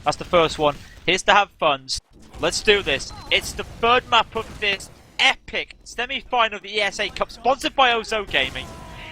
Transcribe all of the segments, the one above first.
That's the first one. Here's to have funds. Let's do this. It's the third map of this epic semi-final of the ESA Cup, sponsored by Ozo Gaming.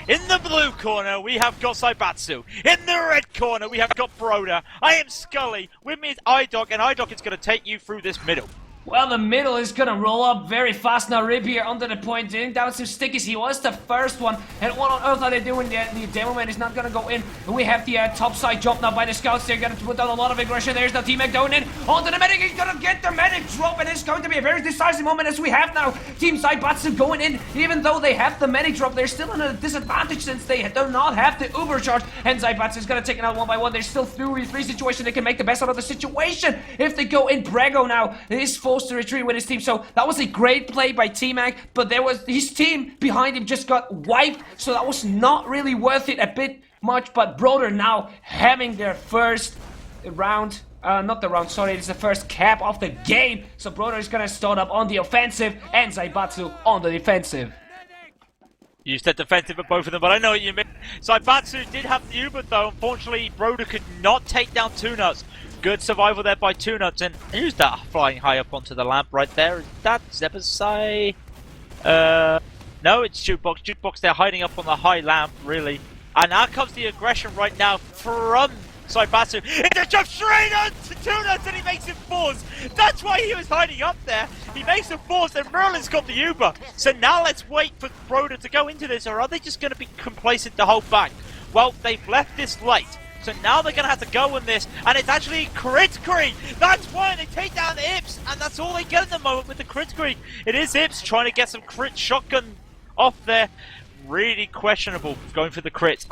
In the blue corner, we have got Zaibatsu. In the red corner, we have got Broder. I am Skully. With me is Eydok, and Eydok is going to take you through this middle. Well, the middle is gonna roll up very fast now. Rib here under the point, doing down some stickies. He was the first one. And what on earth are they doing? The demo man is not gonna go in. And we have the top side jump now by the scouts. They're gonna put down a lot of aggression. There's the teammate going in onto the medic. He's gonna get the medic drop, and it's going to be a very decisive moment as we have now Team Zaibatsu going in. Even though they have the medic drop, they're still in a disadvantage since they do not have the uber charge. And Zaibatsu is gonna take it out one by one. There's still 3v3 situation. They can make the best out of the situation. If they go in, Brago now is forced to retreat with his team. So that was a great play by T-Mac, but there was his team behind him just got wiped, so that was not really worth it a bit much. But Broder now having their first round, not the round, sorry, it's the first cap of the game. So Broder is gonna start up on the offensive and Zaibatsu on the defensive. You said defensive at both of them, but I know what you mean. Zaibatsu did have the Uber though. Unfortunately, Broder could not take down Two Nuts. Good survival there by Two Nuts, and who's that flying high up onto the lamp right there? Is that Zaibatsu? No, it's Jukebox. Jukebox, they're hiding up on the high lamp, really. And now comes the aggression right now from Zaibatsu. It just jumps straight onto Two Nuts, and he makes him force. That's why he was hiding up there. He makes him force, and Merlin's got the Uber. So now let's wait for Broder to go into this, or are they just going to be complacent to hold back? Well, they've left this late. So now they're going to have to go on this, and it's actually Kritzkrieg. That's why they take down Ips, and that's all they get at the moment with the Kritzkrieg. It is Ips trying to get some crit shotgun off there. Really questionable going for the crits.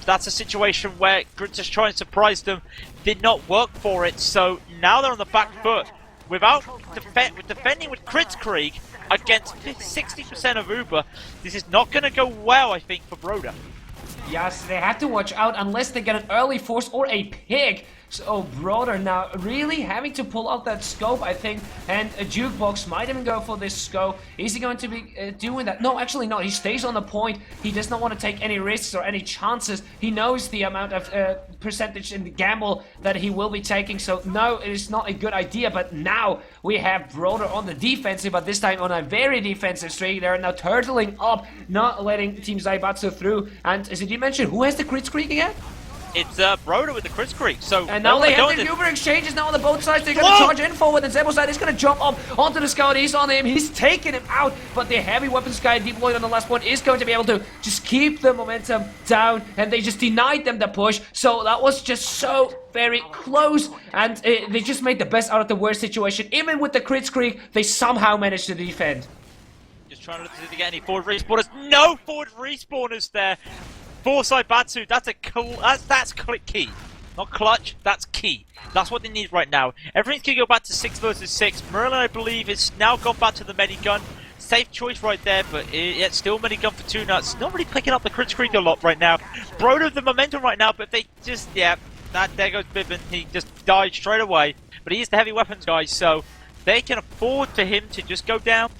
That's a situation where Gritz is trying to surprise them. Did not work for it, so now they're on the back foot. Without defending with Kritzkrieg against 60% of Uber, this is not going to go well, I think, for Broder. Yes, they have to watch out unless they get an early force or a pig. So Broder now really having to pull out that scope, I think, and a Jukebox might even go for this scope. Is he going to be doing that? No, actually not. He stays on the point. He does not want to take any risks or any chances. He knows the amount of percentage in the gamble that he will be taking. So no, it is not a good idea. But now we have Broder on the defensive, but this time on a very defensive streak. They're now turtling up, not letting Team Zaibatsu through. And as you mentioned, who has the Kritzkrieg again? It's Broder with the Kritzkrieg. So and now they have the Uber exchanges now on the both sides. They're going to charge in forward, and Zebo side is going to jump up onto the scout. He's on him. He's taking him out, but the heavy weapons guy deployed on the last one is going to be able to just keep the momentum down, and they just denied them the push. So that was just so very close, and they just made the best out of the worst situation. Even with the Kritzkrieg, they somehow managed to defend. Just trying to get any forward respawners. No forward respawners there. For Zaibatsu, that's key. Not clutch, that's key. That's what they need right now. Everything's going to go back to 6 versus 6. Merlin, I believe, is now gone back to the medigun. Safe choice right there, but it's still medigun for Two Nuts. Not really picking up the Kritzkrieg a lot right now. Broder the momentum right now, but they just, there goes Bibbin. He just died straight away. But he is the heavy weapons guy, so they can afford for him to just go down.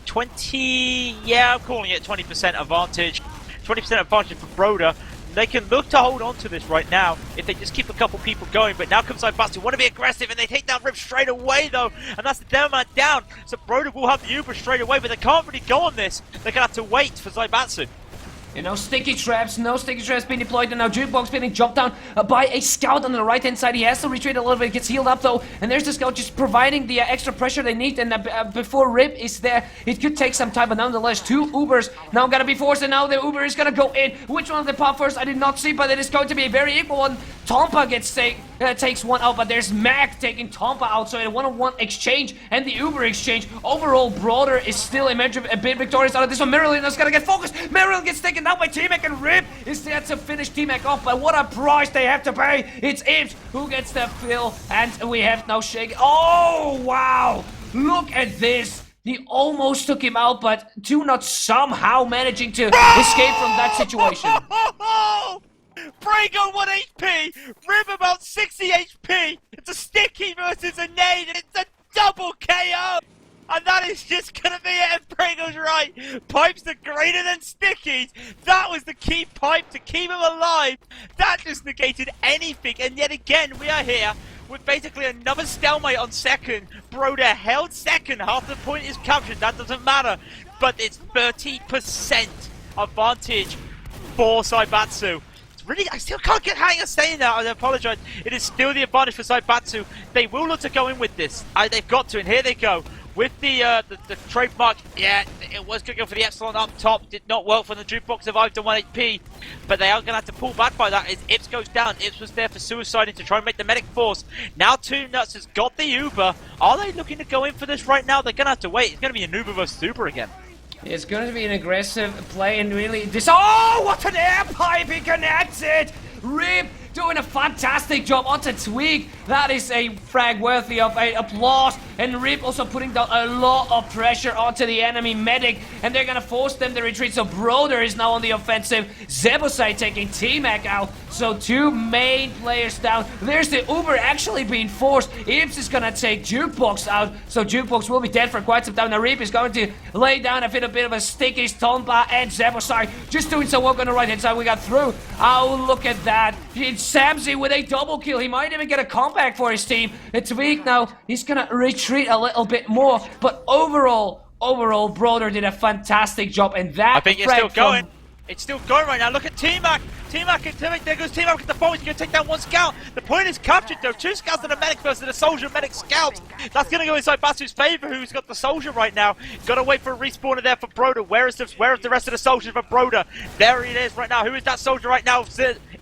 20, I'm calling it 20% advantage. 20% advantage for Broder. They can look to hold on to this right now if they just keep a couple people going. But now comes Zaibatsu, want to be aggressive, and they take down Rip straight away though, and that's the demo man down. So Broder will have the Uber straight away, but they can't really go on this. They're gonna have to wait for Zaibatsu. You know, sticky traps, no sticky traps being deployed, and now Jukebox being jumped down by a scout on the right-hand side. He has to retreat a little bit, gets healed up though, and there's the scout just providing the extra pressure they need, and before Rip is there, it could take some time, but nonetheless, 2 Ubers now gotta be forced, and now the Uber is gonna go in. Which one of they pop first, I did not see, but it is going to be a very equal one. Tompa takes one out, but there's Mac taking Tompa out, so a one-on-one exchange, and the Uber exchange. Overall, Broder is still a bit victorious out of this one. Marilyn is gonna get focused. Marilyn gets taken down by T-Mac, and Rip is there to finish T-Mac off, but what a price they have to pay. It's Ips who gets the fill, and we have now Shake. Oh, wow. Look at this. He almost took him out, but Two Nuts somehow managing to escape from that situation. Brago 1 HP, Rib about 60 HP. It's a sticky versus a nade, and it's a double KO. And that is just gonna be it, and Brago's right. Pipes are greater than stickies. That was the key pipe to keep him alive. That just negated anything, and yet again, we are here with basically another stalemate on second. Broder held second, half the point is captured, that doesn't matter. But it's 30% advantage for Zaibatsu. It's really, I still can't get hang of saying that, I apologise. It is still the advantage for Zaibatsu. They will look to go in with this. They've got to, and here they go. With the trademark, yeah, it was going to go for the Epsilon up top. Did not work for the jukebox, survived on 1 HP. But they are going to have to pull back by that as Ips goes down. Ips was there for suiciding to try and make the medic force. Now 2nuts has got the Uber. Are they looking to go in for this right now? They're going to have to wait. It's going to be an Uber versus Uber again. It's going to be an aggressive play and really this. Oh, what an air pipe he connected! Rip doing a fantastic job onto Tweak. That is a frag worthy of a applause. And Rip also putting down a lot of pressure onto the enemy medic. And they're gonna force them to retreat. So Broder is now on the offensive. Zaibatsu taking T-Mac out. So 2 main players down. There's the Uber actually being forced. Ips is gonna take Jukebox out. So Jukebox will be dead for quite some time. Now Rip is going to lay down a bit of a sticky Tomba and Zaibatsu just doing some work on the right hand side. We got through. Oh, look at that. It's Samsey with a double kill. He might even get a comeback for his team. It's weak now. He's gonna retreat a little bit more. But overall, Broder did a fantastic job. And that I think it's still going. It's still going right now. Look at T-Mac. T-Mac, there goes T-Mac at the phone. He's going to take down 1 scout. The point is captured though. 2 scouts and a medic versus a soldier, medic, scout. That's going to go in Zaibatsu's favor, who's got the soldier right now. Got to wait for a respawner there for Broder. Where is the rest of the soldiers for Broder? There it is right now. Who is that soldier right now?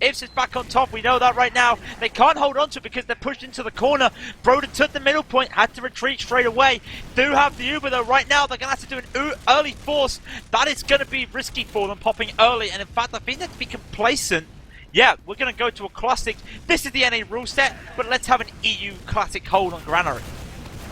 Ips is back on top. We know that right now. They can't hold on to it because they're pushed into the corner. Broder took the middle point, had to retreat straight away. Do have the Uber though. Right now, they're going to have to do an early force. That is going to be risky for them, popping early. And in fact, I think they'd be complacent. Yeah, we're going to go to a classic. This is the NA rule set, but let's have an EU classic hold on Granary.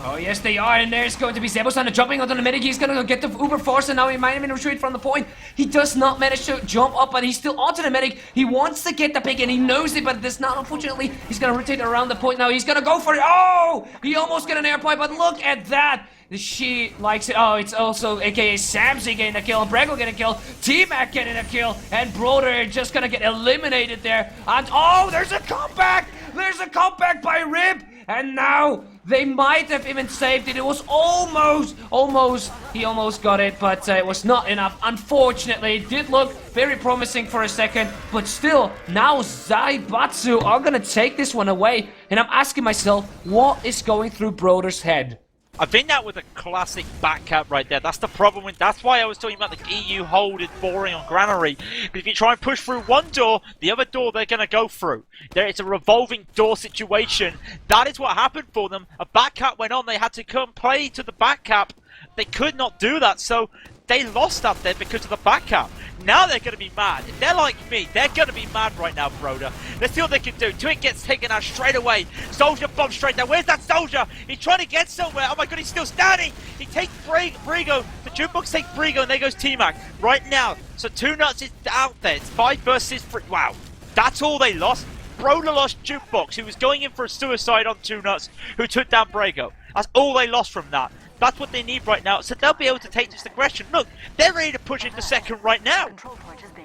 Oh yes they are, and there's going to be Zaibatsu jumping onto the medic. He's going to get the Uber force, and now he might even retreat from the point. He does not manage to jump up, but he's still onto the medic. He wants to get the pick, and he knows it, but does not, unfortunately. He's going to rotate around the point now. He's going to go for it. Oh! He almost got an air pipe, but look at that. She likes it. Oh, it's also aka Samsey getting a kill, Brego getting a kill, T-Mac getting a kill, and Broder just gonna get eliminated there. And oh, there's a comeback! There's a comeback by Rip! And now they might have even saved it. It was almost, he almost got it, but it was not enough. Unfortunately, it did look very promising for a second, but still, now Zaibatsu are gonna take this one away. And I'm asking myself, what is going through Broder's head? I think that was a classic back cap right there. That's the problem with. That's why I was talking about the EU hold is boring on Granary. Because if you try and push through one door, the other door they're going to go through. It's a revolving door situation. That is what happened for them. A back cap went on. They had to come play to the back cap. They could not do that, so they lost up there because of the back cap. Now they're going to be mad. If they're like me, they're going to be mad right now, Broder. Let's see what they can do. Twig gets taken out straight away. Soldier bomb straight there. Where's that soldier? He's trying to get somewhere. Oh my god, he's still standing. He takes Brigo. The jukebox takes Brigo, and there goes T-Mac right now. So 2nuts is out there. It's 5 versus 3. Wow. That's all they lost. Broder lost Jukebox, who was going in for a suicide on 2nuts, who took down Brigo. That's all they lost from that. That's what they need right now, so they'll be able to take this aggression. Look, they're ready to push into second right now.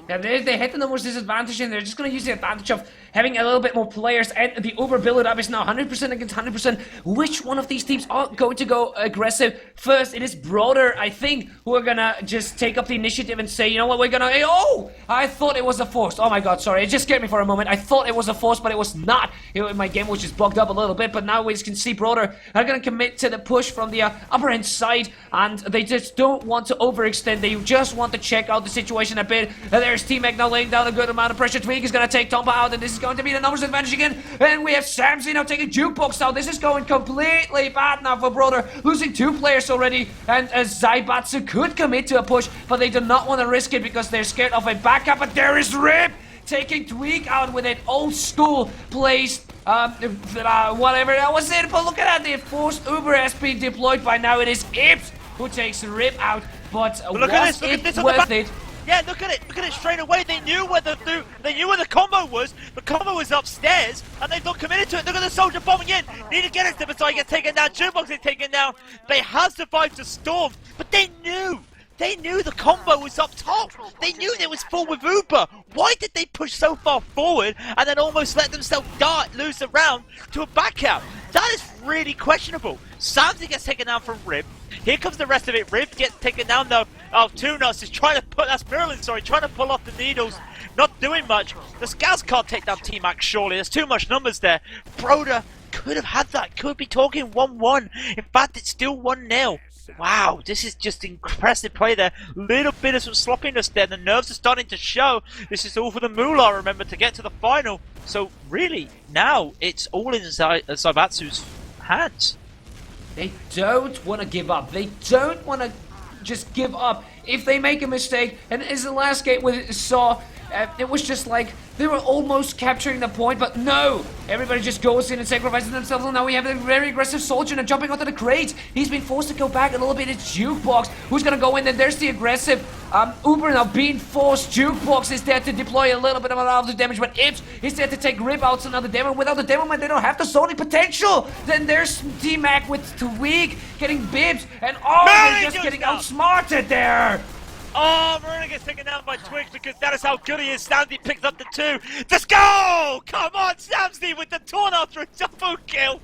Yeah, they hit the numbers disadvantage, and they're just going to use the advantage of having a little bit more players, and the Uber build-up is now 100% against 100%. Which one of these teams are going to go aggressive first? It is Broder, I think, who are going to just take up the initiative and say, you know what, we're going to... Oh! I thought it was a force. Oh my god, sorry. It just scared me for a moment. I thought it was a force, but it was not. My game was just bugged up a little bit, but now we can see Broder are going to commit to the push from the upper end side, and they just don't want to overextend. They just want to check out the situation a bit. There's T-Mac now laying down a good amount of pressure. Tweak is going to take Tompa out, and this is going to be the numbers advantage again. And we have Samsey now taking Jukebox out. This is going completely bad now for Broder, losing 2 players already. And Zaibatsu could commit to a push, but they do not want to risk it because they're scared of a backup. But there is Rip taking Tweak out with an old school placed whatever that was it. But look at that, the forced Uber has been deployed by now. It is Ips who takes Rip out, but was it worth it? Yeah, look at it straight away. They knew where the combo was. The combo was upstairs, and they've not committed to it. Look at the soldier bombing in. Need to get it, so he gets taken down. Jukebox is taken down. They have survived the storm, but they knew They knew the combo was up top. They knew it was full with Uber. Why did they push so far forward and then almost let themselves lose the round to a back out? That is really questionable. Samsey gets taken down from Rib. Here comes the rest of it. Rib gets taken down though. Oh, Two Nuts is trying to trying to pull off the needles. Not doing much. The Scouts can't take down T-Max surely. There's too much numbers there. Broder could have had that. Could be talking 1-1. In fact, it's still 1-0. Wow, this is just impressive play there. Little bit of some sloppiness there. The nerves are starting to show. This is all for the moolah, remember, to get to the final. So really, now it's all in Zaibatsu's hands. They don't want to give up. They don't want to just give up. If they make a mistake, and as the last game we saw, it was just like they were almost capturing the point, but no! Everybody just goes in and sacrifices themselves, and now we have a very aggressive soldier and jumping onto the crates. He's been forced to go back a little bit. It's Jukebox who's gonna go in, and there's the aggressive Uber now being forced. Jukebox is there to deploy a little bit of the damage, but Ips is there to take rip outs another demo. Without the demo man, they don't have the zoning potential. Then there's T-Mac with Tweak getting bibs, and they're just getting outsmarted there. Oh, Marina gets taken down by Twig because that is how good he is. Samsey picks up the 2. Let's go! Come on, Samsey with the torn after a double kill.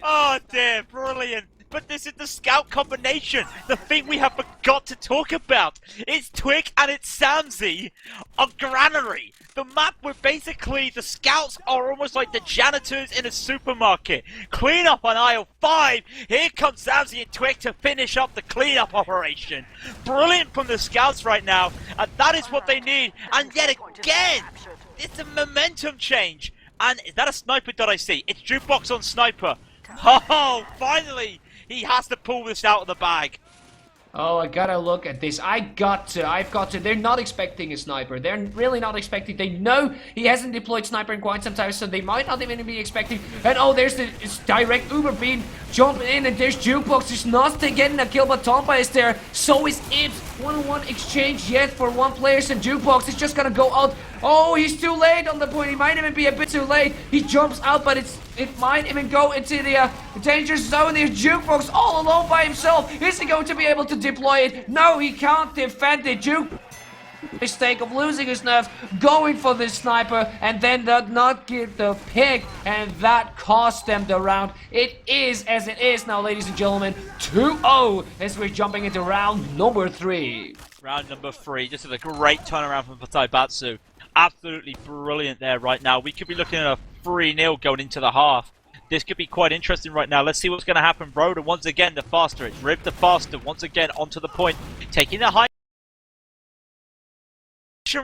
Oh dear, brilliant. But this is the Scout combination. The thing we have forgot to talk about. It's Twig and it's Samsey on Granary. The map where basically the Scouts are almost like the janitors in a supermarket. Clean up on aisle 5. Here comes Samsey and Twig to finish up the cleanup operation. Brilliant from the Scouts right now. And that is what they need. And yet again, it's a momentum change. And is that a sniper that I see? It's Jukebox on sniper. Oh, finally. He has to pull this out of the bag. Oh, I gotta look at this. I've got to. They're not expecting a sniper. They're really not expecting. They know he hasn't deployed sniper in quite some time, so they might not even be expecting. And oh, there's the direct Uber beam jumping in, and there's Jukebox. He's not getting a kill, but Tompa is there. So is Ips. 1-on-1 exchange yet for one player, and Jukebox is just gonna go out. Oh, he's too late on the point. He might even be a bit too late. He jumps out, but it might even go into the danger zone. There's Jukebox all alone by himself. Is he going to be able to deploy it? No, he can't defend it. Mistake of losing his nerves, going for this sniper, and then did not get the pick, and that cost them the round. It is as it is now, ladies and gentlemen. 2-0 as we're jumping into round number 3. Round number 3. This is a great turnaround from Zaibatsu. Absolutely brilliant there right now. We could be looking at a 3-0 going into the half. This could be quite interesting right now. Let's see what's going to happen. Broder, once again, the faster. It's Rib the faster. Once again, onto the point. Taking the high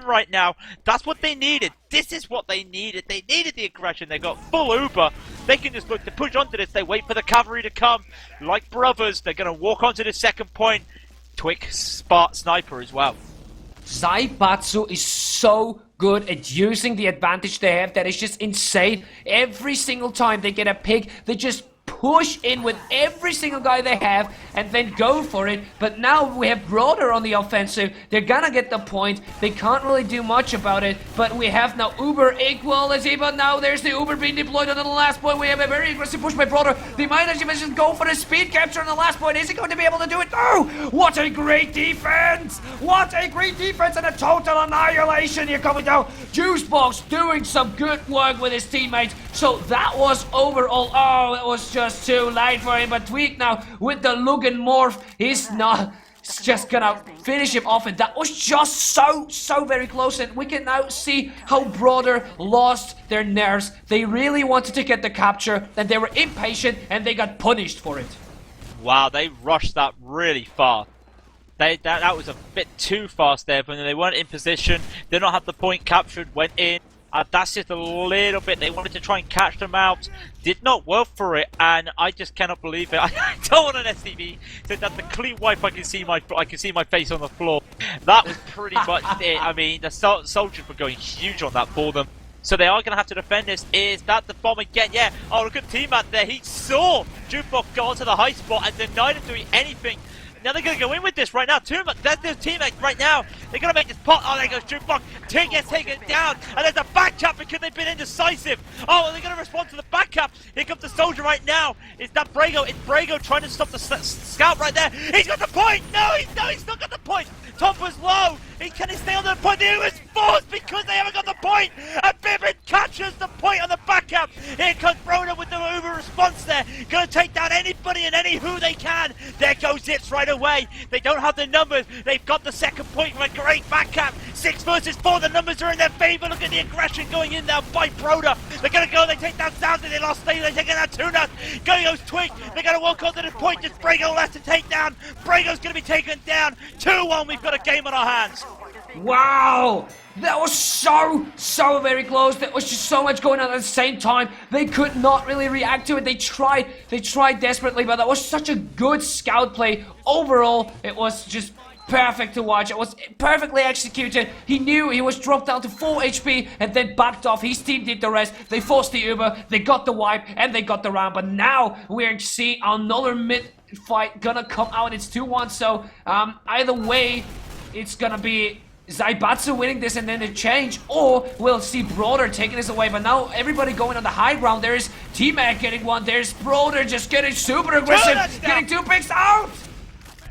right now. That's what they needed. This is what they needed. They needed the aggression. They got full Uber. They can just look to push onto this. They wait for the cavalry to come. Like brothers, they're going to walk onto the second point. Twig sniper as well. Zaibatsu is so good at using the advantage they have that is just insane. Every single time they get a pick, they just push in with every single guy they have and then go for it. But now we have Broder on the offensive. They're gonna get the point. They can't really do much about it, but we have now Uber equality, but now there's the Uber being deployed on the last point. We have a very aggressive push by Broder. They might actually just go for the speed capture on the last point. Is he going to be able to do it? No! What a great defense! What a great defense and a total annihilation here coming down. Juicebox doing some good work with his teammates. So that was overall, oh, it was just too late for him. But Tweak now with the Lugan morph, he's not just gonna finish him off, and that was just so very close. And we can now see how Broder lost their nerves. They really wanted to get the capture, and they were impatient, and they got punished for it. Wow, they rushed that really fast. That was a bit too fast there, but they weren't in position. Did not have the point captured, went in. That's just a little bit. They wanted to try and catch them out. Did not work for it, and I just cannot believe it. I don't want an STV. Said that the clean wipe. I can see my face on the floor. That was pretty much it. I mean, the soldiers were going huge on that for them. So they are going to have to defend this. Is that the bomb again? Yeah. Oh, look at team out there. He saw Jukebox go onto the high spot and denied him doing anything. Now they're gonna go in with this right now. That's their teammate right now. They're gonna make this pot. Oh, there goes Jukebox. Ting gets taken down, and there's a backup because they've been indecisive. Oh, they're gonna respond to the backup. Here comes the soldier right now. It's not Brago. It's Brago trying to stop the scout right there. He's got the point. No, he's not got the point. Top was low. Can he stay on the point? The Uber's forced because they haven't got the point. And Bibbin catches the point on the backup. Here comes Broder with the Uber response there. Gonna take down anybody and any who they can. There goes Zips right away. They don't have the numbers. They've got the second point from a great backup. 6 versus 4. The numbers are in their favor. Look at the aggression going in now by Broder. They're gonna go. They take down Soundsy. They lost Steve. They're taking down Tuna. Going goes Twig. They're gonna walk onto the point. Just Brago left to take down. Brago's gonna be taken down. 2-1. We've got a game on our hands. Wow! That was so very close. There was just so much going on at the same time. They could not really react to it. They tried desperately, but that was such a good scout play. Overall, it was just perfect to watch. It was perfectly executed. He knew he was dropped down to 4 HP and then backed off. His team did the rest. They forced the Uber, they got the wipe, and they got the round. But now we're seeing another mid fight gonna come out. It's 2-1, so either way, it's gonna be Zaibatsu winning this and then a change, or we'll see Broder taking this away. But now everybody going on the high ground. There's T-Mac getting one. There's Broder just getting super aggressive, getting 2 picks out.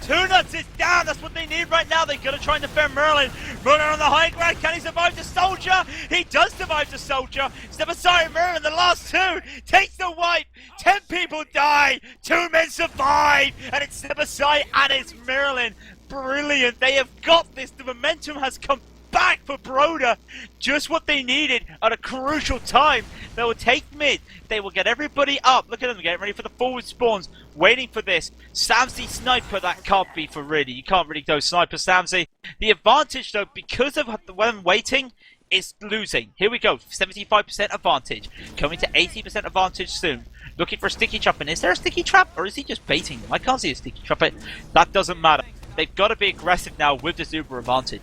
2 nuts is down. That's what they need right now. They're gonna try and defend Merlin. Merlin on the high ground. Can he survive the soldier? He does survive the soldier. Zaibatsu Merlin, the last 2, takes the wipe. 10 people die. 2 men survive, and it's Zaibatsu and it's Merlin. Brilliant. They have got this. The momentum has come back for Broder. Just what they needed at a crucial time. They will take mid. They will get everybody up. Look at them getting ready for the forward spawns. Waiting for this. Samsy sniper. That can't be for really. You can't really go sniper Samsy. The advantage though, because of them waiting, is losing. Here we go. 75% advantage. Coming to 80% advantage soon. Looking for a sticky trap. And is there a sticky trap? Or is he just baiting them? I can't see a sticky trap. That doesn't matter. They've got to be aggressive now with this Uber advantage.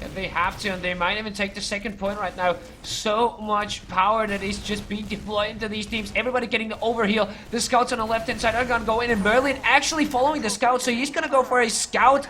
Yeah, they have to, and they might even take the second point right now. So much power that is just being deployed into these teams. Everybody getting the overheal. The scouts on the left-hand side are gonna go in, and Merlin actually following the scout, so he's gonna go for a scout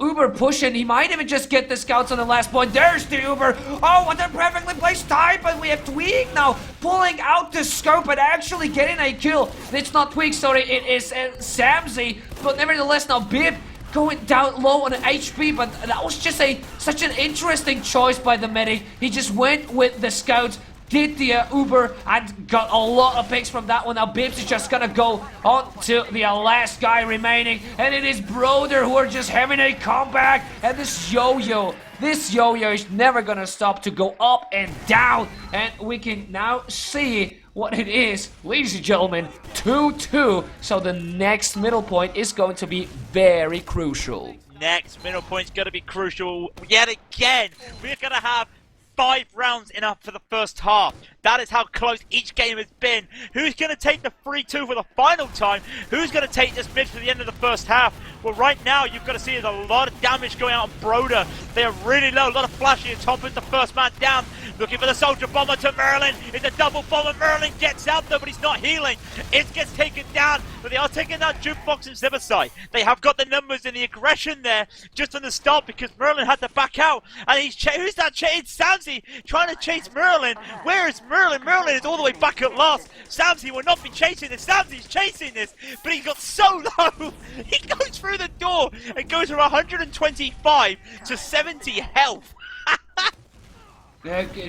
Uber push, and he might even just get the scouts on the last point. There's the Uber. Oh, what a perfectly placed time, but we have Twig now pulling out the scope and actually getting a kill. It's not Twig, sorry, it is Samsy, but nevertheless now Bib going down low on HP, but that was just such an interesting choice by the medic. He just went with the scouts, did the Uber, and got a lot of picks from that one. Now Bibbs is just gonna go on to the last guy remaining, and it is Broder who are just having a comeback, and this yo-yo is never gonna stop to go up and down, and we can now see what it is, ladies and gentlemen, 2-2, so the next middle point is going to be very crucial. Next middle point's going to be crucial yet again. We're going to have 5 rounds enough for the first half. That is how close each game has been. Who's going to take the 3-2 for the final time? Who's going to take this mid for the end of the first half? Well, right now, you've got to see there's a lot of damage going out on Broder. They are really low. A lot of flashing at top. Is the first man down. Looking for the soldier bomber to Merlin. It's a double bomber. Merlin gets out though, but he's not healing. It gets taken down, but they are taking down Jukebox and Zaibatsu. They have got the numbers and the aggression there just on the start because Merlin had to back out. And who's that? It's Samsy trying to chase Merlin. Where is Merlin? Merlin is all the way back at last. Samsy will not be chasing this. Samsy's chasing this, but he got so low. He goes through the door and goes from 125 to 70 health.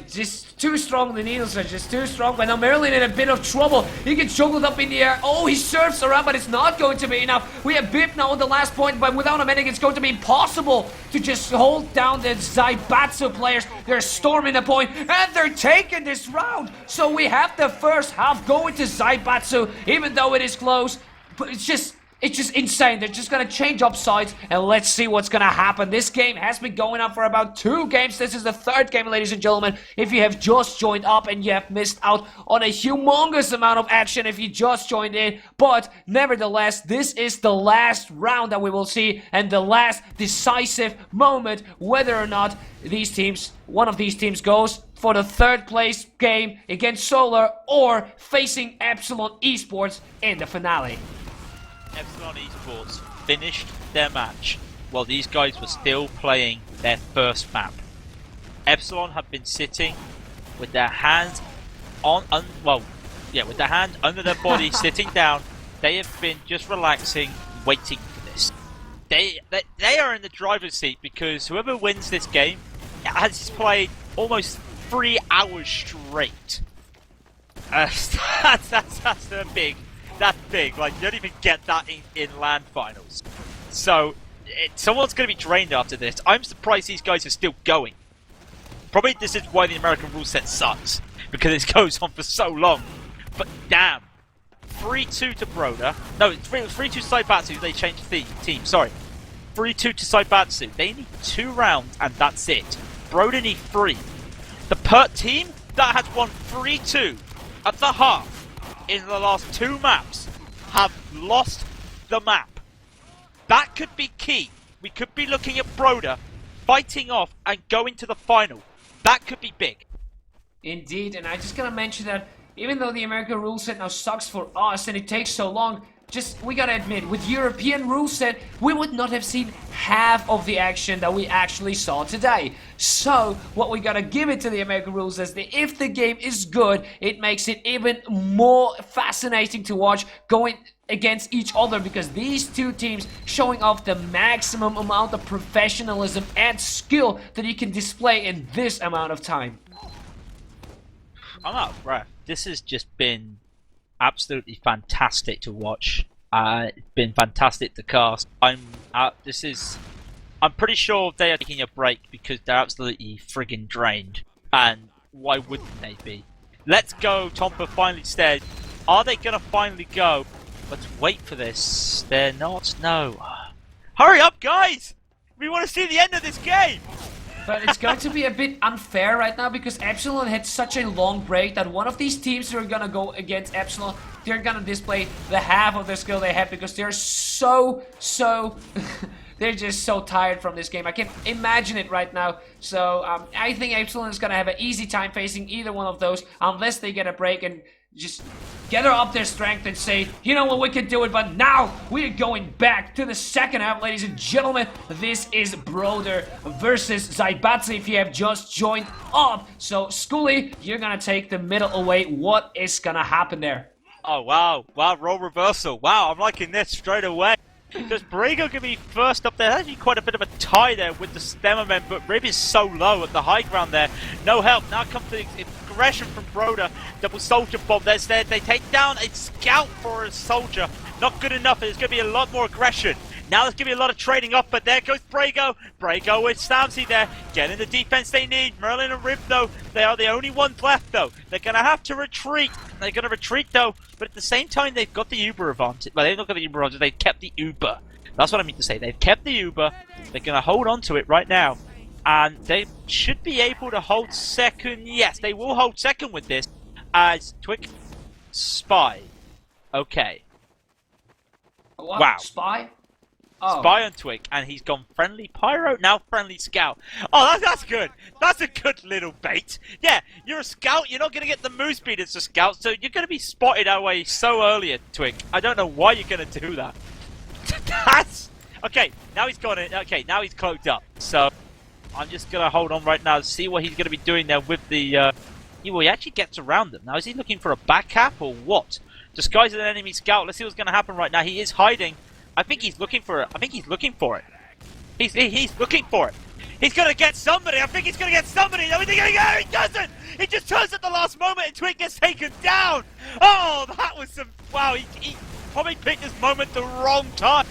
Just too strong, the needles are just too strong. But now Merlin in a bit of trouble. He gets juggled up in the air. Oh, he surfs around, but it's not going to be enough. We have Bip now on the last point, but without a medic, it's going to be impossible to just hold down the Zaibatsu players. They're storming the point, and they're taking this round. So we have the first half going to Zaibatsu, even though it is close. But it's just insane. They're just gonna change up sides, and let's see what's gonna happen. This game has been going on for about 2 games. This is the 3rd game, ladies and gentlemen. If you have just joined up and you have missed out on a humongous amount of action if you just joined in, but nevertheless, this is the last round that we will see, and the last decisive moment whether or not one of these teams goes for the 3rd place game against Solar or facing Epsilon Esports in the finale. Epsilon Esports finished their match while these guys were still playing their first map. Epsilon have been sitting with their hands with their hands under their body, sitting down. They have been just relaxing, waiting for this. They are in the driver's seat because whoever wins this game has played almost 3 hours straight. That's big. That's big. Like, you don't even get that in LAN finals. So, someone's going to be drained after this. I'm surprised these guys are still going. Probably this is why the American rule set sucks, because it goes on for so long. But damn, 3-2 to Broder. No, it was 3-2 to Zaibatsu. They changed the team. Sorry, 3-2 to Zaibatsu. They need 2 rounds and that's it. Broder need 3. The PERT team that has won 3-2 at the half in the last 2 maps have lost the map. That could be key. We could be looking at Broder fighting off and going to the final. That could be big. Indeed, and I just gotta mention that even though the American rule set now sucks for us and it takes so long, we gotta admit, with European rule set, we would not have seen half of the action that we actually saw today. So, what we gotta give it to the American rules is that if the game is good, it makes it even more fascinating to watch going against each other, because these two teams showing off the maximum amount of professionalism and skill that you can display in this amount of time. I'm out of breath. This has just been absolutely fantastic to watch. It's been fantastic to cast. I'm pretty sure they are taking a break because they're absolutely friggin' drained. And why wouldn't they be? Let's go, Tompa finally said. Are they gonna finally go? Let's wait for this. They're not. No. Hurry up, guys! We want to see the end of this game! But it's going to be a bit unfair right now because Epsilon had such a long break that one of these teams who are gonna go against Epsilon, they're gonna display the half of the skill they have because they're so they're just so tired from this game. I can imagine it right now. So I think Epsilon is gonna have an easy time facing either one of those unless they get a break and just gather up their strength and say, you know what, we can do it. But now we're going back to the second half, ladies and gentlemen. This is Broder versus Zaibatsu if you have just joined up. So Skully, you're gonna take the middle away. What is gonna happen there? Oh wow, role reversal. Wow, I'm liking this straight away. Does Brigo can be first up there? There's actually quite a bit of a tie there with the Stemmermen, but Rib is so low at the high ground there. No help. Now comes the aggression from Broder. Double soldier bomb. There's there. They take down a scout for a soldier. Not good enough. There's going to be a lot more aggression. Now there's going to be a lot of trading up, but there goes Brago. Brago with Stamsy there. Getting the defense they need. Merlin and Rib, though, they are the only ones left, though. They're going to have to retreat. They're going to retreat, though, but at the same time, they've got the Uber advantage. Well, they've not got the Uber advantage. They've kept the Uber. That's what I mean to say. They've kept the Uber. They're going to hold on to it right now. And they should be able to hold second. Yes, they will hold second with this. As Twig Spy. Okay. What? Wow. Spy? Oh. Spy on Twig, and he's gone friendly Pyro, now friendly Scout. Oh, that's good. That's a good little bait. Yeah, you're a Scout, you're not going to get the move speed as a Scout, so you're going to be spotted away so early, Twig. I don't know why you're going to do that. That's... Okay, now he's gone in. Okay, now he's cloaked up. So, I'm just going to hold on right now to see what he's going to be doing there with the... Well, he actually gets around them. Now, is he looking for a back cap or what? Disguised as an enemy Scout. Let's see what's going to happen right now. He is hiding. I think he's looking for it. He's looking for it. He's looking for it. He's going to get somebody. I think he's going to get somebody. No, he doesn't. He just turns at the last moment and Twig gets taken down. Oh, that was some... Wow, he probably picked this moment the wrong time.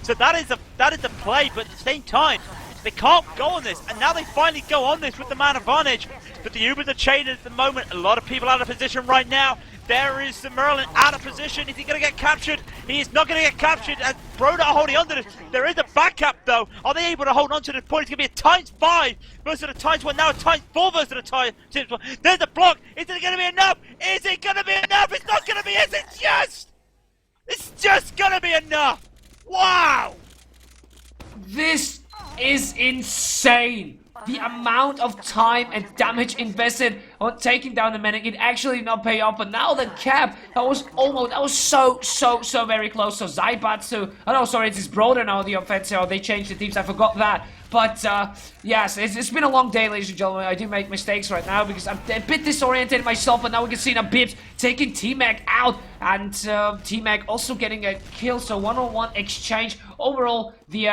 So that is a play, but at the same time, they can't go on this. And now they finally go on this with the man advantage. But the Ubers are chained at the moment. A lot of people out of position right now. There is the Merlin out of position. Is he going to get captured? He is not going to get captured. And Broder are holding on to this. There is a back cap, though. Are they able to hold on to this point? It's going to be a ×5 versus a ×1. Now a ×4 versus a ×1. There's a block. Is it going to be enough? Is it going to be enough? It's not going to be. Is it just? It's just going to be enough. Wow. This is insane. the amount of time and damage invested on taking down the medic, it actually did not pay off. But now the cap, that was so very close. So Zaibatsu, oh no, sorry, it's Broder now, the offensive. Oh, they changed the teams, I forgot that. But, yes, it's been a long day, ladies and gentlemen. I do make mistakes right now because I'm a bit disoriented myself, but now we can see now Bibbs taking T-Mac out, and T-Mac also getting a kill, so one-on-one exchange. Overall, the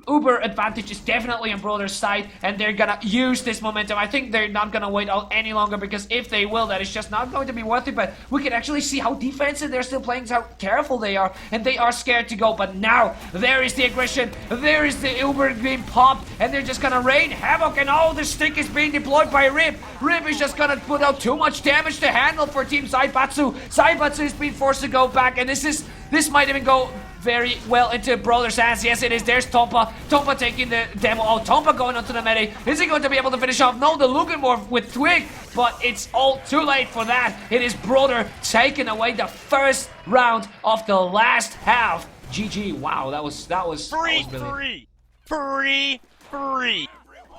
Uber advantage is definitely on Broder's side, and they're gonna use this momentum. I think they're not gonna wait out any longer, because if they will, that is just not going to be worth it. But we can actually see how defensive they're still playing, how careful they are, and they are scared to go. But now, there is the aggression, there is the Uber being popped, and they're just gonna rain havoc, and all the stick is being deployed by Rip. Rip is just gonna put out too much damage to handle for Team Zaibatsu. Zaibatsu is being forced to go back, and this might even go very well into Broder's hands. Yes, it is. There's Tompa. Tompa taking the demo. Oh, Tompa going onto the medic. Is he going to be able to finish off? No, the Lugenmorph with Twig, but it's all too late for that. It is Broder taking away the first round of the last half. GG. Wow, that was really... Free.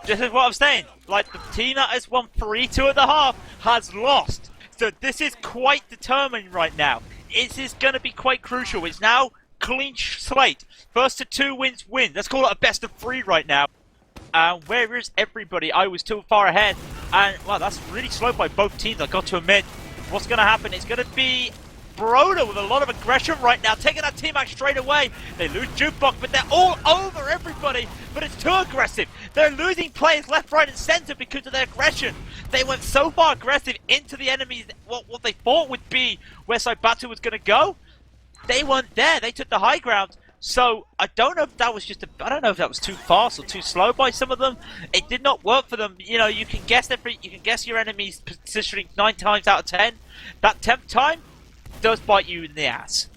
This is what I'm saying. Like, the team that has won 3-2 at the half has lost. So this is quite determined right now. It is going to be quite crucial. It's now clean slate. First to 2 wins win. Let's call it a best of 3 right now. Where is everybody? I was too far ahead. And, well, that's really slow by both teams, I've got to admit. What's going to happen? It's going to be Broder with a lot of aggression right now, taking that team out straight away. They lose Jukebox, but they're all over everybody. But it's too aggressive. They're losing players left, right, and center because of their aggression. They went so far aggressive into the enemies, what they thought would be where Zaibatsu was going to go. They weren't there. They took the high ground. So I don't know if that was I don't know if that was too fast or too slow by some of them. It did not work for them. You know, you can guess your enemy's positioning 9 times out of 10. That 10th time does bite you in the ass.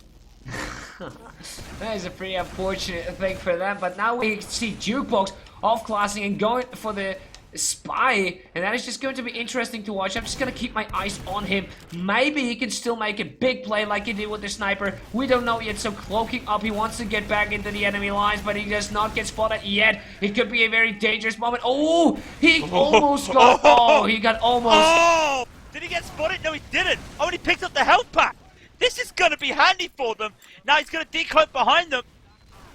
That is a pretty unfortunate thing for them. But now we see Jukebox off-classing and going for the Spy, and that is just going to be interesting to watch. I'm just going to keep my eyes on him. Maybe he can still make a big play like he did with the sniper. We don't know yet, so cloaking up. He wants to get back into the enemy lines, but he does not get spotted yet. It could be a very dangerous moment. Oh, he almost got... Oh, he got almost... Oh! Did he get spotted? No, he didn't. Oh, and he picked up the health pack. This is going to be handy for them. Now he's going to decloak behind them.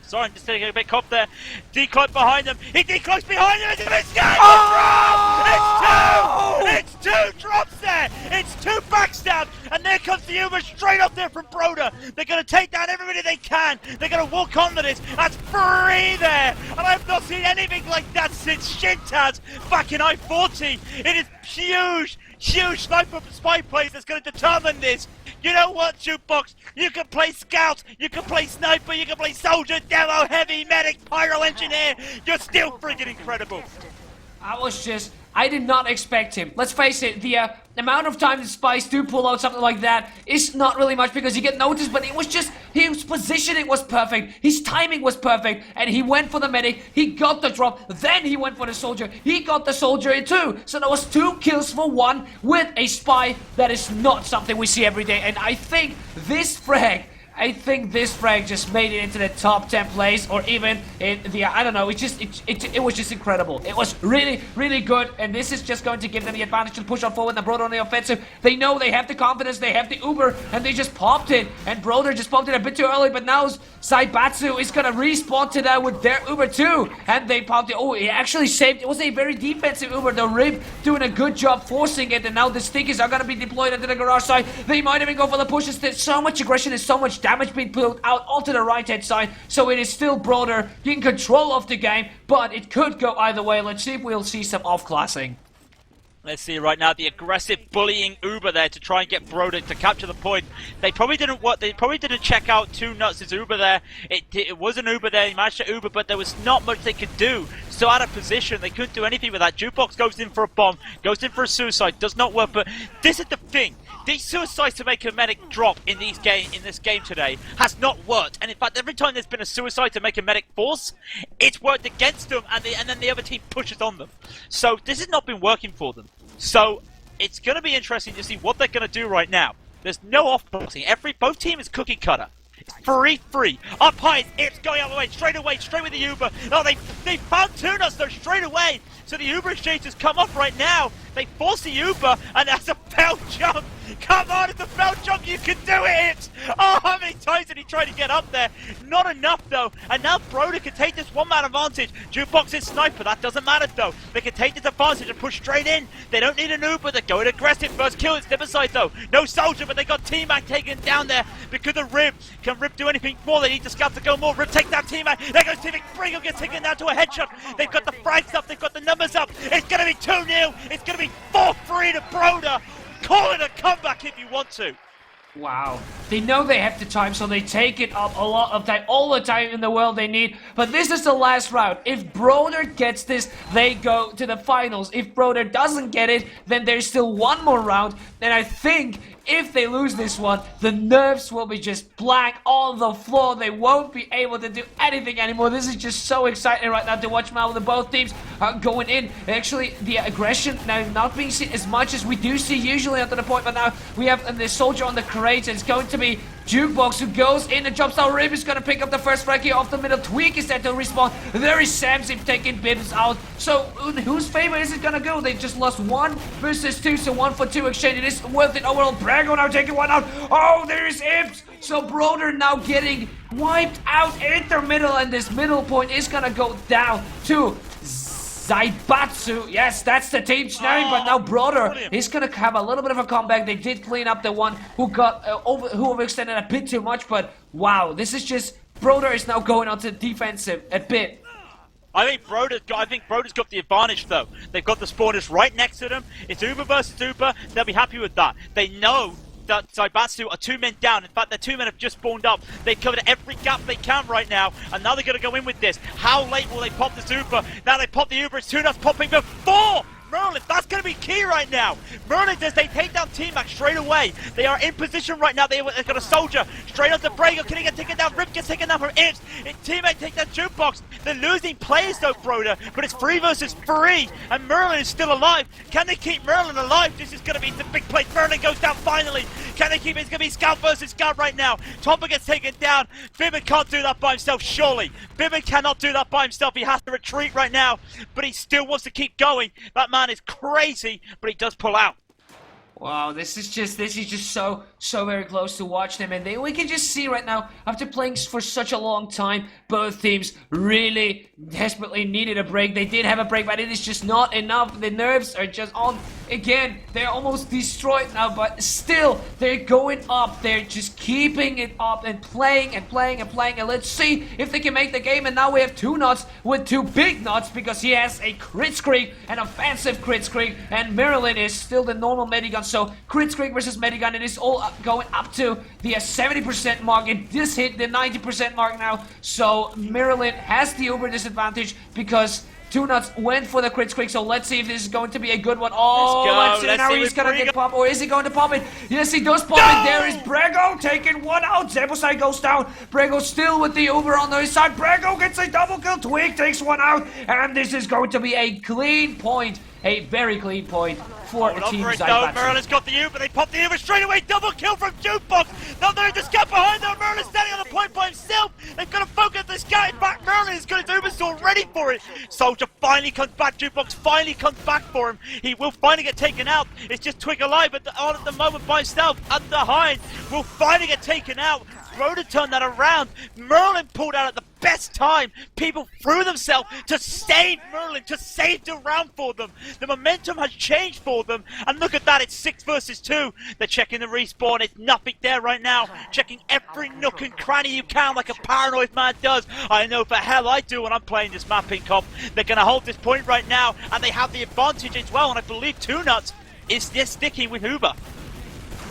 Sorry, I'm just taking a bit cough there. Decloak behind them. He decloaks behind them. It's a mistake. Oh! It's 2 drops there. It's 2 backstabs. And there comes the Uber straight up there from Broder. They're going to take down everybody they can. They're going to walk onto this. That's 3 there. And I've not seen anything like that since Shintaz back in I-40. It is huge sniper spy plays that's going to determine this. You know what, Jukebox? You can play Scout, you can play Sniper, you can play Soldier, Demo, Heavy, Medic, Pyro Engineer. You're still freaking incredible. I did not expect him. Let's face it, the amount of time the spies do pull out something like that is not really much because you get noticed, but it was just, his positioning was perfect, his timing was perfect, and he went for the medic, he got the drop, then he went for the soldier, he got the soldier too. So there was 2 kills for 1 with a spy. That is not something we see every day, and I think this frag just made it into the top 10 plays, or even in the, I don't know, it was just incredible. It was really good, and this is just going to give them the advantage to push on forward. And Broder on the offensive, they know they have the confidence, they have the Uber, and they just popped it, and Broder just popped it a bit too early, but now Zaibatsu is gonna respawn to that with their Uber too, and they popped it. Oh, it actually saved, it was a very defensive Uber, the Rib doing a good job forcing it, and now the stickers are gonna be deployed into the garage side. They might even go for the pushes. There's so much aggression and so much damage being pulled out onto the right hand side, so it is still Broder in control of the game, but it could go either way. Let's see if we'll see some off-classing. Let's see right now the aggressive bullying Uber there to try and get Broder to capture the point. They probably didn't check out 2 nuts' Uber there. It was an Uber there, he managed to Uber, but there was not much they could do. So out of position, they couldn't do anything with that. Jukebox goes in for a bomb, goes in for a suicide, does not work, but this is the thing. These suicides to make a medic drop in this game today has not worked. And in fact, every time there's been a suicide to make a medic force, it's worked against them, and then the other team pushes on them. So this has not been working for them. So it's going to be interesting to see what they're going to do right now. There's no off-boxing. Both teams is cookie cutter. It's 3-3. Up high, it's going out of the way, straight with the Uber. Oh, they found 2 nuts though, straight away. So the Uber exchange has come off right now. They force the Uber, and that's a belt jump. Come on, it's a belt jump. You can do it. Oh, how many times did he try to get up there? Not enough, though. And now Broder can take this one-man advantage. Jukebox is sniper. That doesn't matter, though. They can take this advantage and push straight in. They don't need an Uber. They're going aggressive. First kill is Riverside, though. No soldier, but they got T-Mac taken down there because of Rib. Can Rib do anything more? They need the scout to go more. Rib takes down T-Mac. There goes T-Mac. Bringo gets taken down to a headshot. They've got the frags up. They've got the numbers up. It's going to be 2-0. It's going to be 4-3 to Broder. Call it a comeback if you want to. Wow. They know they have the time, so they take it up a lot of time, all the time in the world they need. But this is the last round. If Broder gets this, they go to the finals. If Broder doesn't get it, then there's still one more round. And I think if they lose this one, the nerves will be just blank on the floor. They won't be able to do anything anymore. This is just so exciting right now to watch now with both teams going in. Actually, the aggression now not being seen as much as we do see usually under the point, but now we have the soldier on the crates. It's going to be Jukebox who goes in and jumps out. Rib is going to pick up the first frag here off the middle. Tweak is there to respawn. There is Samsip taking Bibs out. So, in whose favor is it going to go? They just lost 1 versus 2, so 1 for 2 exchange. It is worth it overall. Brago now taking one out. Oh, there is Ips. So, Broder now getting wiped out in the middle, and this middle point is going to go down to Zaibatsu. Yes, that's the team snaring, but now Broder is gonna have a little bit of a comeback. They did clean up the one who got who overextended a bit too much, but wow, this is just Broder is now going on to defensive a bit. I think Broder's got the advantage though. They've got the spawners right next to them. It's Uber versus Uber. They'll be happy with that. They know that Zaibatsu are 2 men down. In fact, their 2 men have just spawned up. They've covered every gap they can right now, and now they're going to go in with this. How late will they pop this Uber? Now they pop the Uber. It's 2 nuts popping before Merlin. That's going to be key right now. Merlin does. They take down T-Mac straight away. They are in position right now. They've got a soldier straight onto Brago. Can he get taken down? Rip gets taken down from Ips. T-Mac take that jukebox. They're losing players though, Broder, but it's 3 versus 3, and Merlin is still alive. Can they keep Merlin alive? This is going to be the big play. Merlin goes down finally. Can they keep it? It's going to be Scout versus Scout right now. Topper gets taken down. Bibben can't do that by himself, surely. Bibben cannot do that by himself. He has to retreat right now, but he still wants to keep going. That man is crazy, but he does pull out. Wow, this is just so very close to watch them, and we can just see right now, after playing for such a long time, both teams really desperately needed a break. They did have a break, but it is just not enough. The nerves are just on again. They're almost destroyed now, but still they're going up. They're just keeping it up and playing and playing and playing, and let's see if they can make the game. And now we have 2 nuts with 2 big nuts, because he has a crit streak, an offensive crit streak, and Marilyn is still the normal medigun. So crit streak versus medigun, it is all going up to the 70% mark. It just hit the 90% mark now. So Marilyn has the uber disadvantage because 2 nuts went for the crit streak. So let's see if this is going to be a good one. Oh, let's see now he's gonna get popped, or is he going to pop it? Yes, he does pop it. There is Brago taking one out. Zebosai goes down. Brago still with the uber on the side. Brago gets a double kill. Twig takes one out, and this is going to be a clean point. A very clean point for Team Zaibatsu. Merlin's got the Uber. They pop the Uber straight away. Double kill from Jukebox. Now there is the scout behind them. Merlin's standing on the point by himself. They've got to focus the scout. In fact, Merlin has got his Uber sword ready for it. Soldier finally comes back. Jukebox finally comes back for him. He will finally get taken out. It's just Twig alive at the moment by himself. And the Hind will finally get taken out. Broder turned that around. Merlin pulled out at the best time. People threw themselves to save Merlin, to save the round for them. The momentum has changed for them. And look at that, it's 6 versus 2. They're checking the respawn. It's nothing there right now. Checking every nook and cranny you can like a paranoid man does. I know for hell I do when I'm playing this map in comp. They're going to hold this point right now, and they have the advantage as well. And I believe 2 nuts is just sticking with Uber.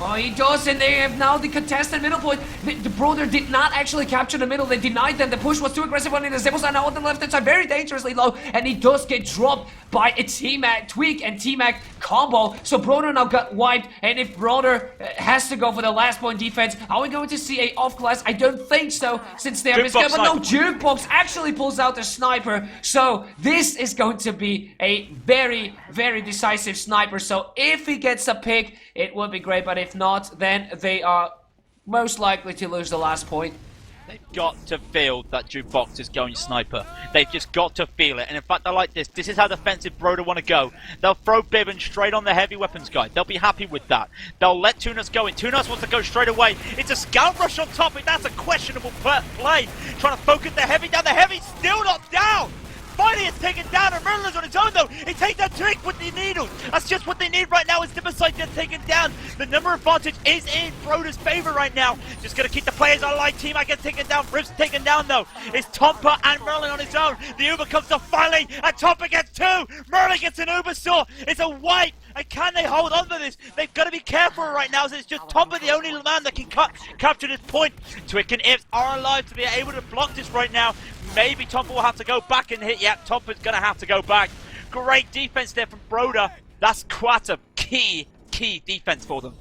Oh, he does, and they have now the contested middle point. The Broder did not actually capture the middle. They denied them. The push was too aggressive on the Zebos now on the left-hand side, very dangerously low, and he does get dropped by a T-Mac, Tweak and T-Mac combo. So Broder now got wiped, and if Broder has to go for the last point defense, are we going to see a off-class? I don't think so, since they are missing. But no, Jukebox actually pulls out the sniper. So this is going to be a very, very decisive sniper. So if he gets a pick, it would be great, but if not, then they are most likely to lose the last point. They've got to feel that Jukebox is going sniper. They've just got to feel it. And in fact, I like this. This is how defensive Broder want to go. They'll throw Bivin straight on the heavy weapons guy. They'll be happy with that. They'll let Tunas go in. Tunas wants to go straight away. It's a scout rush on top. And that's a questionable play. Trying to focus the heavy down. The heavy's still not down. Finally, it's taken down, and Merlin's on his own, though. He takes that trick with the needles. That's just what they need right now, is Zaibatsu gets taken down. The number advantage is in Broder's favor right now. Just going to keep the players online. T-Mac gets taken down. Rip's taken down, though. It's Tompa and Merlin on his own. The Uber comes to finally, and Tompa gets two. Merlin gets an Uber saw. It's a wipe. And can they hold on to this? They've got to be careful right now, so it's just Tompa, the only man that can capture this point. Twick and Ips are alive to be able to block this right now. Maybe Tompa will have to go back and hit. Yeah, Tompa's going to have to go back. Great defense there from Broder. That's quite a key defense for them.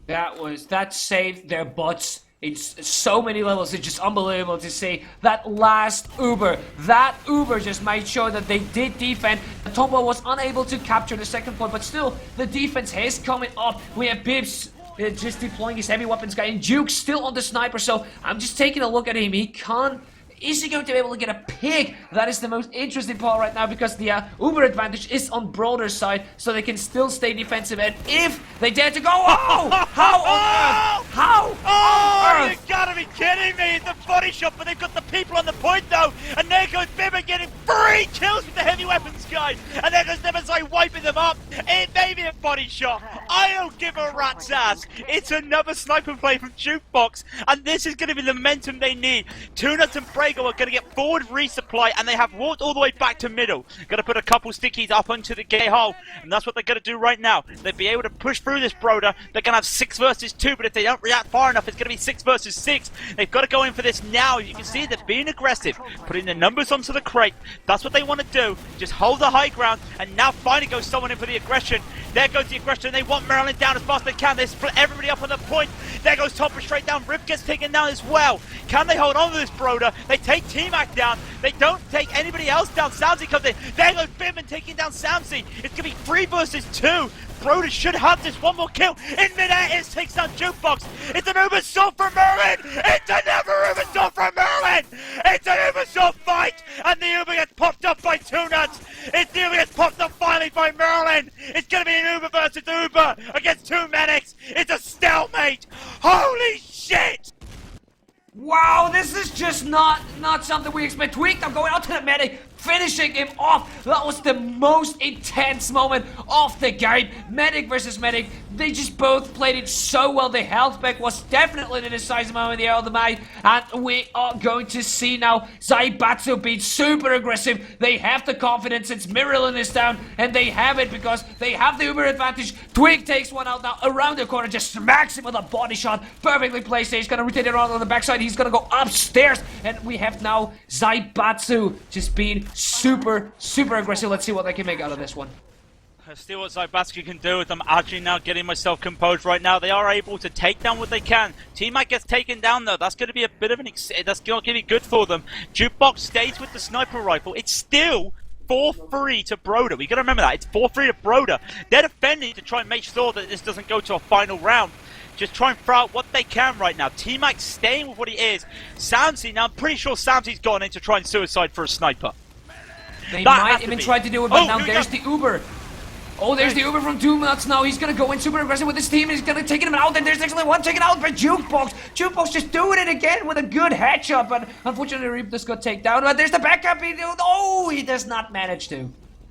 That saved their butts. It's so many levels. It's just unbelievable to see that last Uber. That Uber just made sure that they did defend. Tompa was unable to capture the second point, but still, the defense is coming up. We have Bibbs just deploying his heavy weapons guy, and Duke still on the sniper. So I'm just taking a look at him. Is he going to be able to get a pick? That is the most interesting part right now, because the Uber advantage is on Broder's side, so they can still stay defensive. And if they dare to go, how on earth? How on earth? You gotta be kidding me! It's a body shot, but they've got the people on the point though, and there goes Bibba getting 3 kills with the heavy weapons guy, and there goes Zaibatsu wiping them up. It may be a body shot. I don't give a rat's ass. It's another sniper play from Jukebox, and this is going to be the momentum they need. Tunas and Brago are going to get forward resupply, and they have walked all the way back to middle. Going to put a couple stickies up onto the gay hole, and that's what they're going to do right now. They'll be able to push through this Broder. They're going to have 6 versus 2, but if they don't react far enough, it's going to be 6 versus 6. They've got to go in for this now. You can see they're being aggressive, putting the numbers onto the crate. That's what they want to do. Just hold the high ground, and now finally goes someone in for the aggression. There goes the aggression. They want Maryland down as fast as they can. They split everybody up on the point. There goes Topper straight down. Rip gets taken down as well. Can they hold on to this Broder? They take T-Mac down. They don't take anybody else down. Samsey comes in. There goes Bimman taking down Samsey. It's going to be 3 versus 2. Broder should have this. One more kill. In midair, it takes down Jukebox. It's an Uber Salt from Merlin. It's another Uber Salt from Merlin. It's an Uber Salt fight. And the Uber gets popped up by Tunas. The Uber gets popped up finally by Merlin. It's going to be an Uber versus Uber against 2 medics. It's a stalemate. Holy shit. Wow, this is just not something we expect. Tweak, I'm going out to the medic, finishing him off. That was the most intense moment of the game. Medic versus medic. They just both played it so well. The health back was definitely the decisive moment in the other night. And we are going to see now Zaibatsu being super aggressive. They have the confidence since Miralyn is down. And they have it because they have the Uber advantage. Twig takes one out now around the corner. Just smacks him with a body shot. Perfectly placed. He's going to rotate it around on the backside. He's going to go upstairs. And we have now Zaibatsu just being super aggressive. Let's see what they can make out of this one. Let's see what Zaibatsu can do with them. Actually now getting myself composed right now. They are able to take down what they can. T-Mac gets taken down though. That's going to be a bit of that's not going to be good for them. Jukebox stays with the sniper rifle. It's still 4-3 to Broder. We got to remember that. It's 4-3 to Broder. They're defending to try and make sure that this doesn't go to a final round. Just try and throw out what they can right now. T-Mac staying with what he is. Samsey, now I'm pretty sure Samsey's gone in to try and suicide for a sniper. They might even try to do it, but now there's the Uber. Oh, there's the Uber from 2 minutes now. He's going to go in super aggressive with his team. He's going to take him out. And there's actually one taken out by Jukebox. Jukebox just doing it again with a good headshot. But unfortunately, Reap just got taken down. But there's the backup. He does not manage to.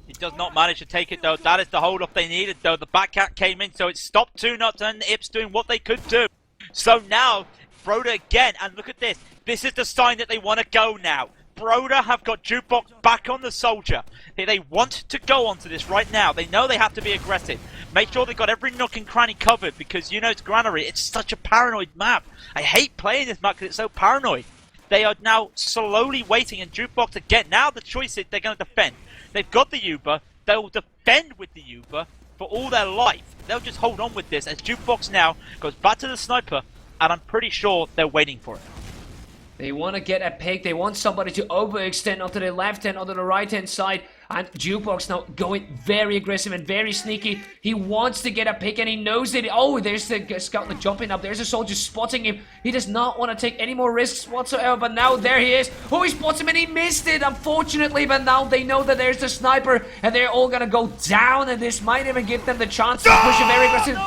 He does not manage to take it though. That is the hold-off they needed though. The backcat came in, so it stopped 2 nuts and Ips doing what they could do. So now, Broder again. And look at this. This is the sign that they want to go now. Broder have got Jukebox back on the soldier. They want to go onto this right now. They know they have to be aggressive. Make sure they've got every nook and cranny covered because you know it's Granary. It's such a paranoid map. I hate playing this map because it's so paranoid. They are now slowly waiting and Jukebox again. Now the choice is they're going to defend. They've got the Uber. They will defend with the Uber for all their life. They'll just hold on with this as Jukebox now goes back to the sniper and I'm pretty sure they're waiting for it. They want to get a pick. They want somebody to overextend onto the left hand, onto the right hand side. And Jukebox now going very aggressive and very sneaky. He wants to get a pick and he knows it. Oh, there's the scout jumping up. There's a soldier spotting him. He does not want to take any more risks whatsoever, but now there he is. Oh, he spots him and he missed it, unfortunately, but now they know that there's the sniper and they're all gonna go down, and this might even give them the chance to push a very aggressive...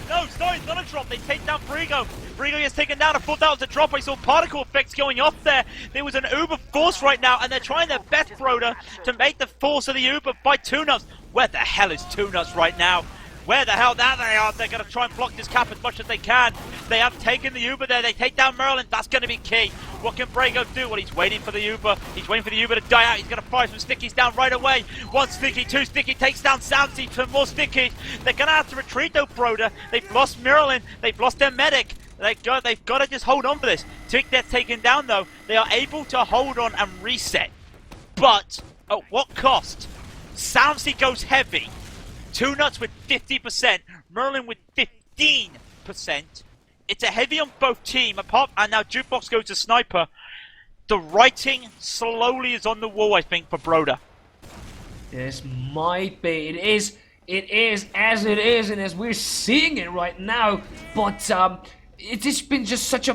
No, sorry, it's not a drop. They take down Frigo. Frigo gets taken down. I thought that was a drop. I saw particle effects going off there. There was an Uber force right now, and they're trying their best, Broder, to make the force of the Uber by 2nuts. Where the hell is 2nuts right now? Where the hell there they are? They're going to try and block this cap as much as they can. They have taken the Uber there. They take down Merlin. That's going to be key. What can Brago do? Well, he's waiting for the Uber. He's waiting for the Uber to die out. He's going to fire some stickies down right away. One sticky, two sticky, takes down Samsey for more stickies. They're going to have to retreat though, Broder. They've lost Merlin. They've lost their medic. They've got to just hold on for this. Tick gets taken down though. They are able to hold on and reset. But at what cost? Samsey goes heavy. 2nuts with 50%, Merlin with 15%. It's a heavy on both teams, and now Jukebox goes to Sniper. The writing slowly is on the wall, I think, for Broder. This might be. It is as it is, and as we're seeing it right now. But it's just been just such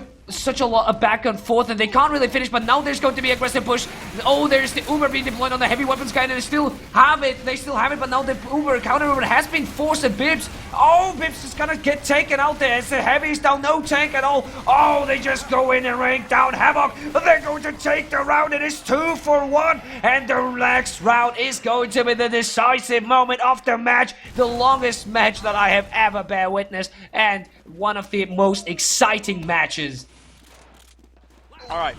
a lot of back and forth, and they can't really finish. But now there's going to be aggressive push. Oh, there's the Uber being deployed on the heavy weapons guy, and they still have it. But now the Uber counter Uber has been forced at Bibs. Oh, Bibs is gonna get taken out there. It's the heavies down, no tank at all. Oh, they just go in and rain down Havoc. They're going to take the round. It is 2 for 1, and the next round is going to be the decisive moment of the match, the longest match that I have ever bear witness, and one of the most exciting matches. Alright,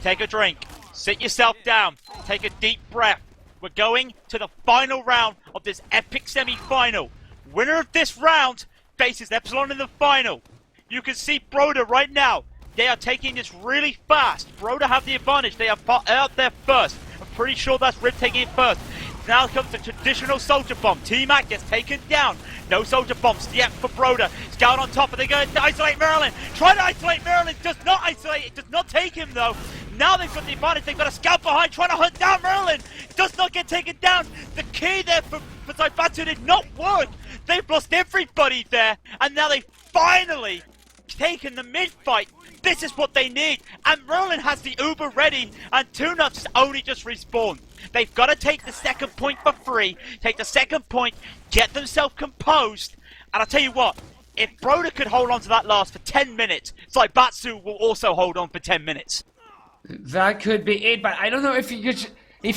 take a drink, sit yourself down, take a deep breath. We're going to the final round of this epic semi-final. Winner of this round faces Epsilon in the final. You can see Broder right now. They are taking this really fast. Broder have the advantage. They are out there first. I'm pretty sure that's Rip taking it first. Now comes the traditional soldier bomb. T-Mac gets taken down. No soldier bombs yet for Broder. Scout on top, and they're going to isolate Merlin. Try to isolate Merlin. Does not isolate. It does not take him, though. Now they've got the advantage. They've got a scout behind trying to hunt down Merlin. Does not get taken down. The key there for Zaibatsu did not work. They've lost everybody there. And now they've finally taken the mid-fight. This is what they need. And Merlin has the Uber ready. And 2nuts only just respawned. They've got to take the second point for free. Take the second point. Get themselves composed. And I'll tell you what. If Broder could hold on to that last for 10 minutes, Zaibatsu will also hold on for 10 minutes. That could be it, but I don't know if you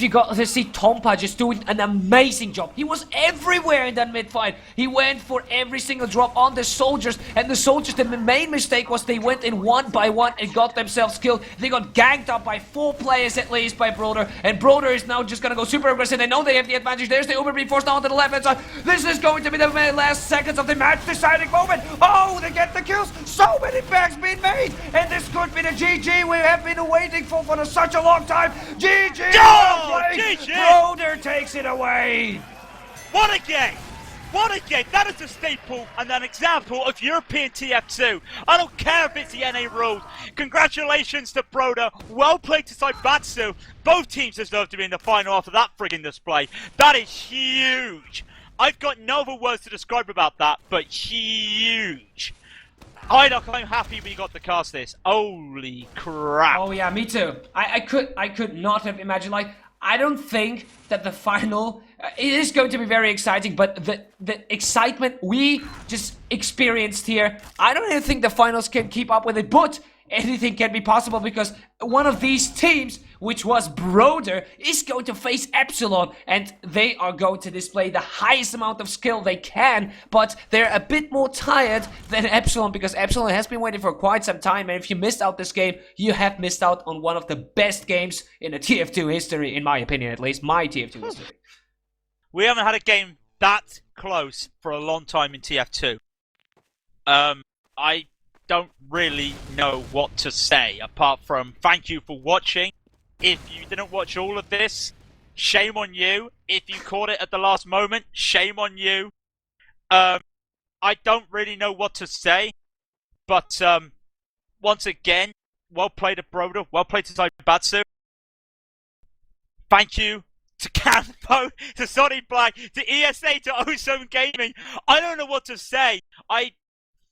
got to see Tompa just doing an amazing job. He was everywhere in that mid-fight. He went for every single drop on the soldiers, and the soldiers, the main mistake was they went in one by one and got themselves killed. They got ganked up by 4 players at least by Broder, and Broder is now just gonna go super aggressive. They know they have the advantage. There's the Uber being forced down to the left hand side. This is going to be the last seconds of the match deciding moment. Oh, they get the kills. So many bags being made, and this could be the GG we have been waiting for such a long time. GG! Oh, GG! Broder takes it away. What a game! What a game! That is a staple and an example of European TF2. I don't care if it's the NA rules. Congratulations to Broder. Well played to Zaibatsu. Both teams deserve to be in the final after that friggin' display. That is huge. I've got no other words to describe about that, but huge. Eydok, I'm happy we got to cast this. Holy crap. Oh yeah, me too. I could not have imagined, like, I don't think that the final, it is going to be very exciting, but the excitement we just experienced here, I don't even think the finals can keep up with it, but anything can be possible because one of these teams, which was Broder, is going to face Epsilon, and they are going to display the highest amount of skill they can, but they're a bit more tired than Epsilon because Epsilon has been waiting for quite some time, and if you missed out this game, you have missed out on one of the best games in the TF2 history, in my opinion, at least my TF2 history. We haven't had a game that close for a long time in TF2. I don't really know what to say apart from thank you for watching. If you didn't watch all of this, shame on you. If you caught it at the last moment, shame on you. I don't really know what to say, but once again, well played to Broder, well played to Zaibatsu. Thank you to Campo, to Sonny Black, to ESA, to Ozone Gaming. I don't know what to say. I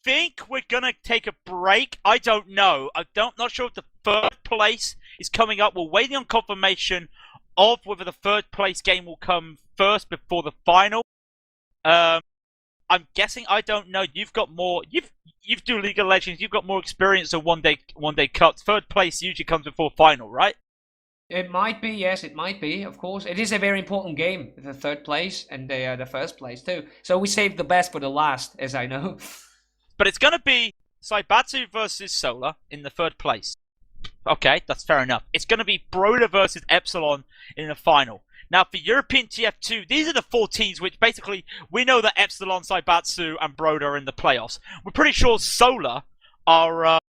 think we're gonna take a break. I don't know. Not sure if the third place is coming up. We're waiting on confirmation of whether the third place game will come first before the final. I'm guessing. I don't know. You've got more. You've do League of Legends. You've got more experience of one day cuts. Third place usually comes before final, right? It might be, yes, it might be, of course. It is a very important game, the third place and the first place too. So we saved the best for the last, as I know. But it's going to be Zaibatsu versus Solar in the third place. Okay, that's fair enough. It's going to be Broder versus Epsilon in the final. Now, for European TF2, these are the 4 teams which basically, we know that Epsilon, Zaibatsu, and Broder are in the playoffs. We're pretty sure Solar are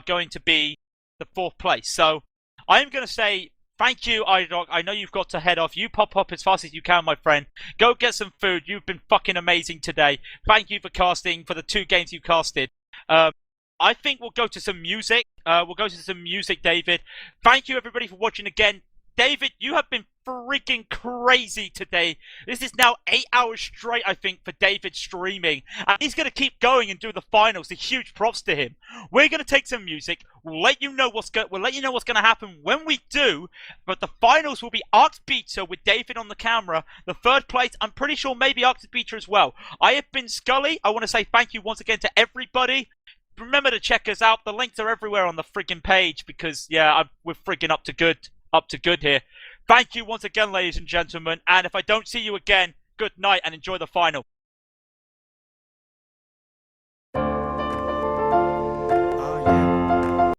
going to be the 4th place. So, I'm going to say thank you, Eydok. I know you've got to head off. You pop up as fast as you can, my friend. Go get some food. You've been fucking amazing today. Thank you for casting, for the 2 games you casted. I think we'll go to some music. David. Thank you, everybody, for watching again. David, you have been freaking crazy today. This is now 8 hours straight, I think, for David streaming. And he's going to keep going and do the finals. A huge props to him. We're going to take some music. We'll let you know what's going to happen when we do. But the finals will be Arcbeater with David on the camera. The third place, I'm pretty sure maybe Arcbeater as well. I have been Skully. I want to say thank you once again to everybody. Remember to check us out. The links are everywhere on the friggin' page because, yeah, we're friggin' up to good here. Thank you once again, ladies and gentlemen. And if I don't see you again, good night and enjoy the final.